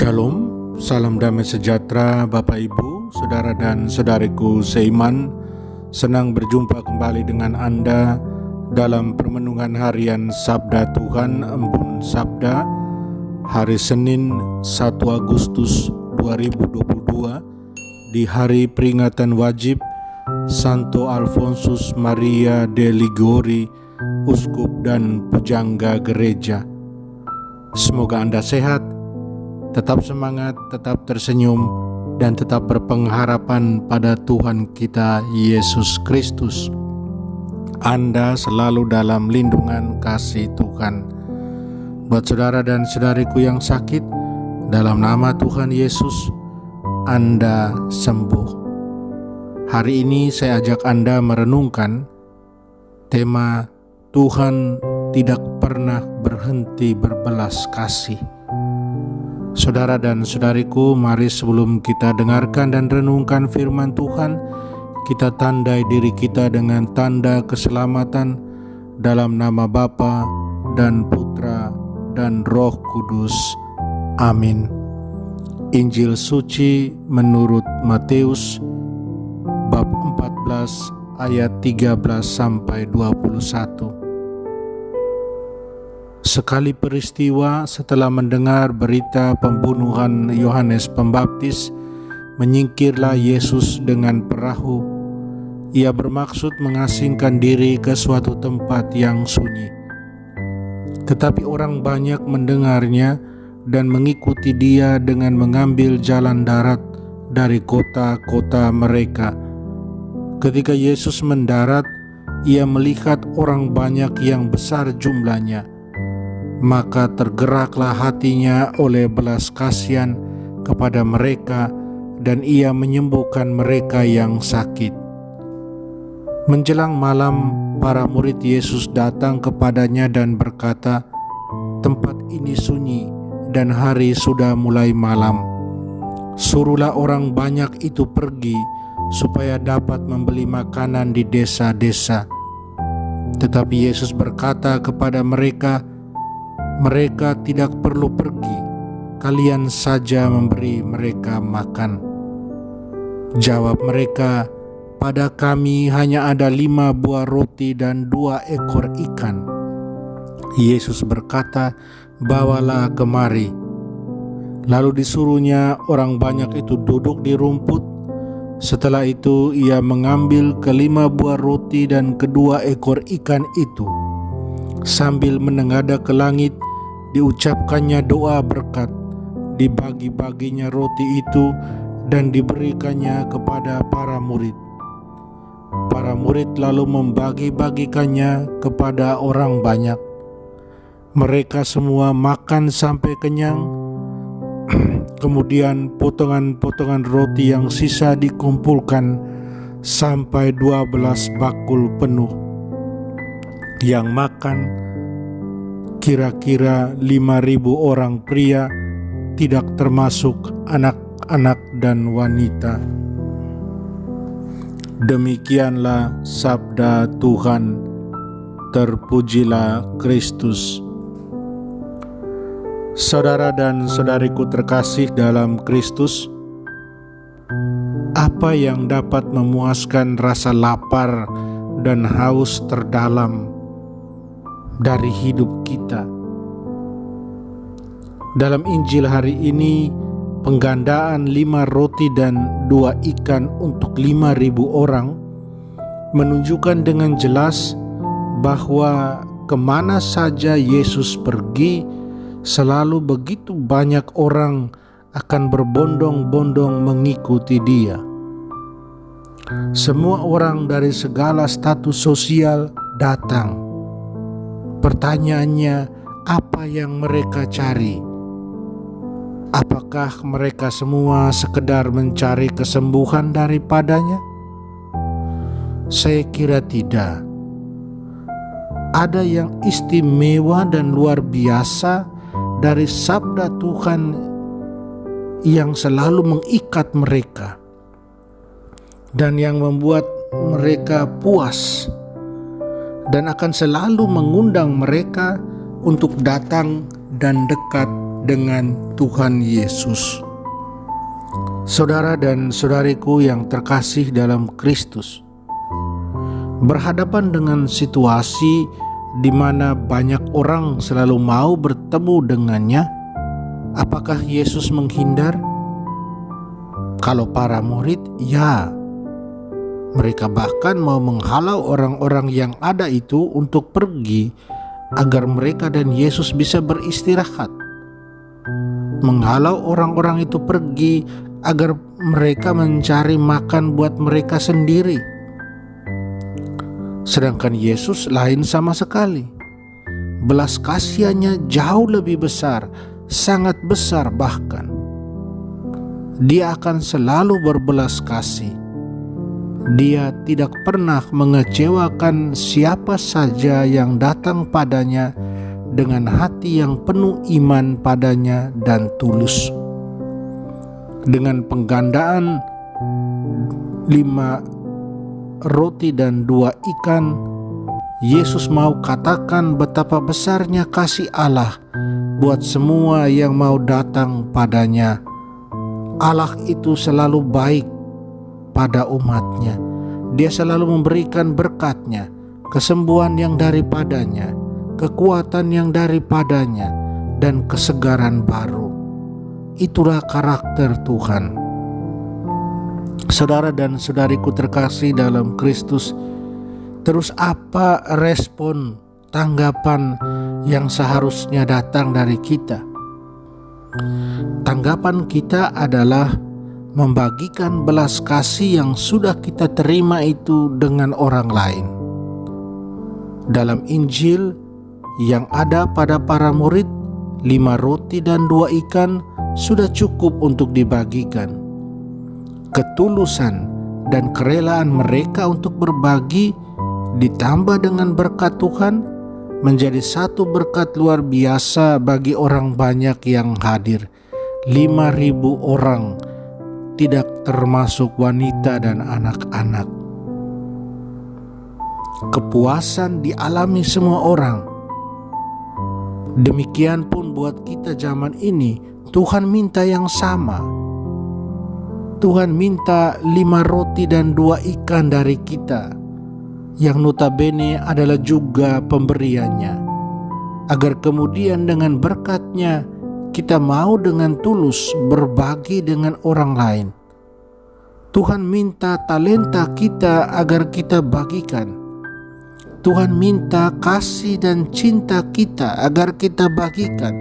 Shalom, salam damai sejahtera Bapak Ibu, Saudara dan Saudariku seiman. Senang berjumpa kembali dengan Anda dalam permenungan harian Sabda Tuhan Embun Sabda hari Senin 1 Agustus 2022 di hari peringatan wajib Santo Alfonsus Maria de Liguori, Uskup dan Pujangga Gereja. Semoga Anda sehat, tetap semangat, tetap tersenyum, dan tetap berpengharapan pada Tuhan kita Yesus Kristus. Anda selalu dalam lindungan kasih Tuhan. Buat saudara dan saudariku yang sakit, dalam nama Tuhan Yesus, Anda sembuh. Hari ini saya ajak Anda merenungkan tema Tuhan tidak pernah berhenti berbelas kasih. Saudara dan saudariku, mari sebelum kita dengarkan dan renungkan firman Tuhan, kita tandai diri kita dengan tanda keselamatan dalam nama Bapa dan Putra dan Roh Kudus. Amin. Injil suci menurut Matius bab 14 ayat 13 sampai 21. Sekali peristiwa setelah mendengar berita pembunuhan Yohanes Pembaptis, menyingkirlah Yesus dengan perahu. Ia bermaksud mengasingkan diri ke suatu tempat yang sunyi. Tetapi orang banyak mendengarnya dan mengikuti dia dengan mengambil jalan darat dari kota-kota mereka. Ketika Yesus mendarat, ia melihat orang banyak yang besar jumlahnya. Maka tergeraklah hatinya oleh belas kasihan kepada mereka, dan ia menyembuhkan mereka yang sakit. Menjelang malam, para murid Yesus datang kepadanya dan berkata, "Tempat ini sunyi dan hari sudah mulai malam. Suruhlah orang banyak itu pergi supaya dapat membeli makanan di desa-desa." Tetapi Yesus berkata kepada mereka, "Mereka tidak perlu pergi, kalian saja memberi mereka makan." Jawab mereka, "Pada kami hanya ada 5 buah roti dan 2 ekor ikan." Yesus berkata, "Bawalah kemari." Lalu disuruhnya orang banyak itu duduk di rumput. Setelah itu ia mengambil ke-5 buah roti dan kedua ekor ikan itu. Sambil menengadah ke langit, diucapkannya doa berkat, dibagi-baginya roti itu dan diberikannya kepada para murid. Para murid lalu membagi-bagikannya kepada orang banyak. Mereka semua makan sampai kenyang. Kemudian potongan-potongan roti yang sisa dikumpulkan sampai 12 bakul penuh. Yang makan kira-kira 5.000 orang pria, tidak termasuk anak-anak dan wanita. Demikianlah sabda Tuhan. Terpujilah Kristus. Saudara dan saudariku terkasih dalam Kristus, apa yang dapat memuaskan rasa lapar dan haus terdalam dari hidup kita? Dalam Injil hari ini, penggandaan 5 roti dan 2 ikan untuk 5.000 orang menunjukkan dengan jelas bahwa kemana saja Yesus pergi, selalu begitu banyak orang akan berbondong-bondong mengikuti dia. Semua orang dari segala status sosial datang. Pertanyaannya, apa yang mereka cari? Apakah mereka semua sekedar mencari kesembuhan daripadanya? Saya kira tidak. Ada yang istimewa dan luar biasa dari sabda Tuhan yang selalu mengikat mereka dan yang membuat mereka puas, dan akan selalu mengundang mereka untuk datang dan dekat dengan Tuhan Yesus. Saudara dan saudariku yang terkasih dalam Kristus, berhadapan dengan situasi di mana banyak orang selalu mau bertemu dengannya, apakah Yesus menghindar? Kalau para murid, ya. Mereka bahkan mau menghalau orang-orang yang ada itu untuk pergi agar mereka dan Yesus bisa beristirahat. Menghalau orang-orang itu pergi agar mereka mencari makan buat mereka sendiri. Sedangkan Yesus lain sama sekali. Belas kasihannya jauh lebih besar, sangat besar bahkan. Dia akan selalu berbelas kasih. Dia tidak pernah mengecewakan siapa saja yang datang padanya dengan hati yang penuh iman padanya dan tulus. Dengan penggandaan 5 roti dan 2 ikan, Yesus mau katakan betapa besarnya kasih Allah buat semua yang mau datang padanya. Allah itu selalu baik pada umatnya. Dia selalu memberikan berkat-Nya, kesembuhan yang daripadanya, kekuatan yang daripadanya, dan kesegaran baru. Itulah karakter Tuhan. Saudara dan saudariku terkasih dalam Kristus, terus apa respon, tanggapan yang seharusnya datang dari kita? Tanggapan kita adalah membagikan belas kasih yang sudah kita terima itu dengan orang lain. Dalam Injil yang ada pada para murid, 5 roti dan 2 ikan sudah cukup untuk dibagikan. Ketulusan dan kerelaan mereka untuk berbagi ditambah dengan berkat Tuhan menjadi satu berkat luar biasa bagi orang banyak yang hadir. 5.000 orang, tidak termasuk wanita dan anak-anak. Kepuasan dialami semua orang. Demikian pun buat kita zaman ini, Tuhan minta yang sama. Tuhan minta 5 roti dan 2 ikan dari kita, yang notabene adalah juga pemberiannya, agar kemudian dengan berkat-Nya kita mau dengan tulus berbagi dengan orang lain. Tuhan minta talenta kita agar kita bagikan. Tuhan minta kasih dan cinta kita agar kita bagikan.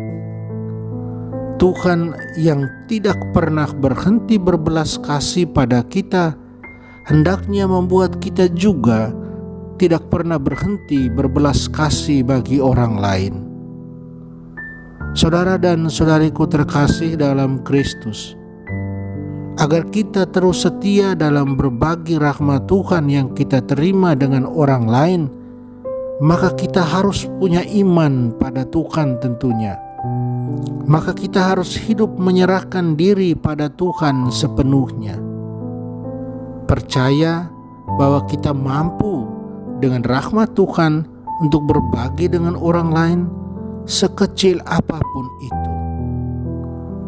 Tuhan yang tidak pernah berhenti berbelas kasih pada kita, hendaknya membuat kita juga tidak pernah berhenti berbelas kasih bagi orang lain. Saudara dan saudariku terkasih dalam Kristus, agar kita terus setia dalam berbagi rahmat Tuhan yang kita terima dengan orang lain, maka kita harus punya iman pada Tuhan tentunya. Maka kita harus hidup menyerahkan diri pada Tuhan sepenuhnya. Percaya bahwa kita mampu dengan rahmat Tuhan untuk berbagi dengan orang lain, sekecil apapun itu.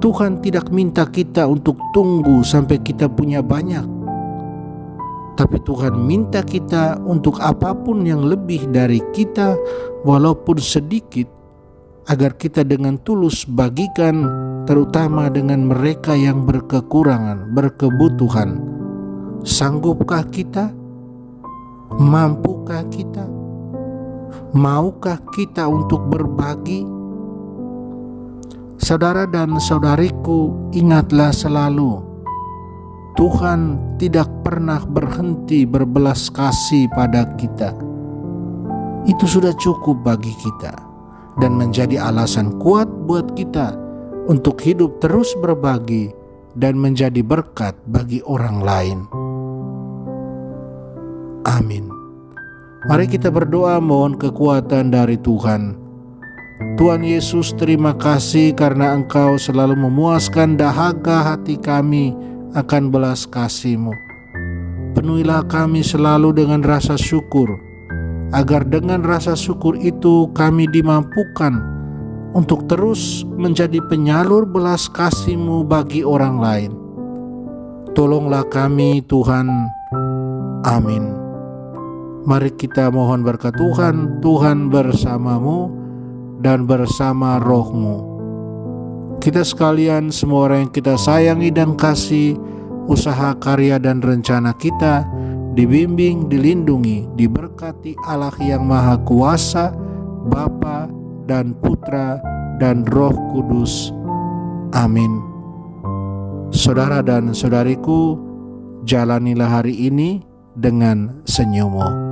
Tuhan tidak minta kita untuk tunggu sampai kita punya banyak, tapi Tuhan minta kita untuk apapun yang lebih dari kita, walaupun sedikit, agar kita dengan tulus bagikan, terutama dengan mereka yang berkekurangan, berkebutuhan. Sanggupkah kita? Mampukah kita? Maukah kita untuk berbagi? Saudara dan saudariku, ingatlah selalu, Tuhan tidak pernah berhenti berbelas kasih pada kita. Itu sudah cukup bagi kita dan menjadi alasan kuat buat kita untuk hidup terus berbagi dan menjadi berkat bagi orang lain. Amin. Mari kita berdoa mohon kekuatan dari Tuhan. Tuhan Yesus, terima kasih karena Engkau selalu memuaskan dahaga hati kami akan belas kasih-Mu. Penuhilah kami selalu dengan rasa syukur, agar dengan rasa syukur itu kami dimampukan untuk terus menjadi penyalur belas kasih-Mu bagi orang lain. Tolonglah kami Tuhan. Amin. Mari kita mohon berkat Tuhan. Tuhan bersamamu dan bersama roh-Mu. Kita sekalian, semua orang yang kita sayangi dan kasih, usaha, karya, dan rencana kita dibimbing, dilindungi, diberkati Allah yang Maha Kuasa, Bapa dan Putra dan Roh Kudus. Amin. Saudara dan saudariku, jalanilah hari ini dengan senyummu.